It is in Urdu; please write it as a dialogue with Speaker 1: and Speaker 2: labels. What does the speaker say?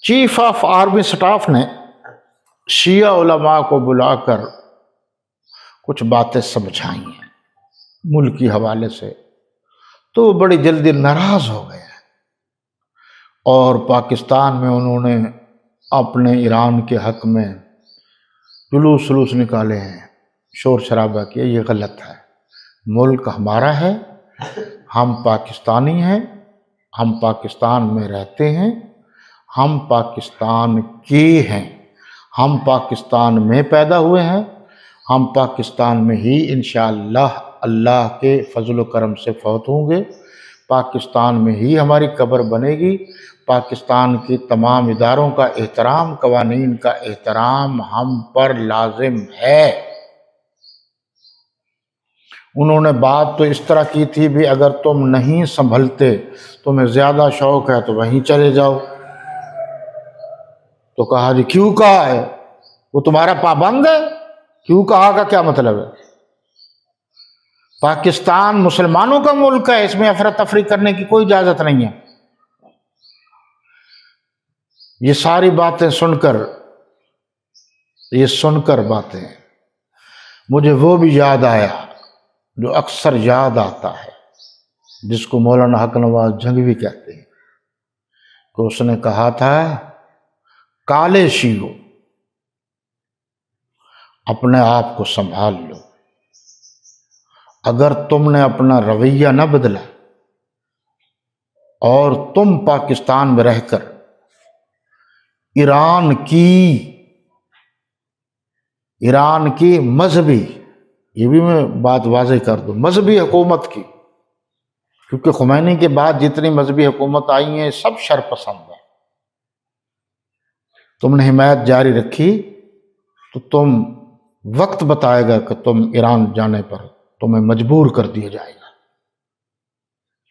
Speaker 1: چیف آف آرمی سٹاف نے شیعہ علماء کو بلا کر کچھ باتیں سمجھائی ہیں ملک کے حوالے سے، تو وہ بڑی جلدی ناراض ہو گئے ہیں اور پاکستان میں انہوں نے اپنے ایران کے حق میں جلوس نکالے ہیں، شور شرابہ کیا۔ یہ غلط ہے۔ ملک ہمارا ہے، ہم پاکستانی ہیں، ہم پاکستان میں رہتے ہیں، ہم پاکستان کے ہیں، ہم پاکستان میں پیدا ہوئے ہیں، ہم پاکستان میں ہی انشاءاللہ اللہ کے فضل و کرم سے فوت ہوں گے، پاکستان میں ہی ہماری قبر بنے گی۔ پاکستان کی تمام اداروں کا احترام، قوانین کا احترام ہم پر لازم ہے۔ انہوں نے بات تو اس طرح کی تھی بھی اگر تم نہیں سنبھلتے، تمہیں زیادہ شوق ہے تو وہیں چلے جاؤ۔ تو کہا جی کیوں کہا ہے؟ وہ تمہارا پابند ہے؟ کیوں کہا کا کیا مطلب ہے؟ پاکستان مسلمانوں کا ملک ہے، اس میں افراتفری کرنے کی کوئی اجازت نہیں ہے۔ یہ ساری باتیں سن کر باتیں مجھے وہ بھی یاد آیا جو اکثر یاد آتا ہے، جس کو مولانا حق نواز جھنگوی کہتے ہیں، کہ اس نے کہا تھا کالے شیعو اپنے آپ کو سنبھال لو، اگر تم نے اپنا رویہ نہ بدلا اور تم پاکستان میں رہ کر ایران کی مذہبی، یہ بھی میں بات واضح کر دوں، مذہبی حکومت کی، کیونکہ خمینی کے بعد جتنی مذہبی حکومت آئی ہیں سب شرپسند ہیں، تم نے حمایت جاری رکھی تو تم وقت بتائے گا کہ تم ایران جانے پر تمہیں مجبور کر دیا جائے گا۔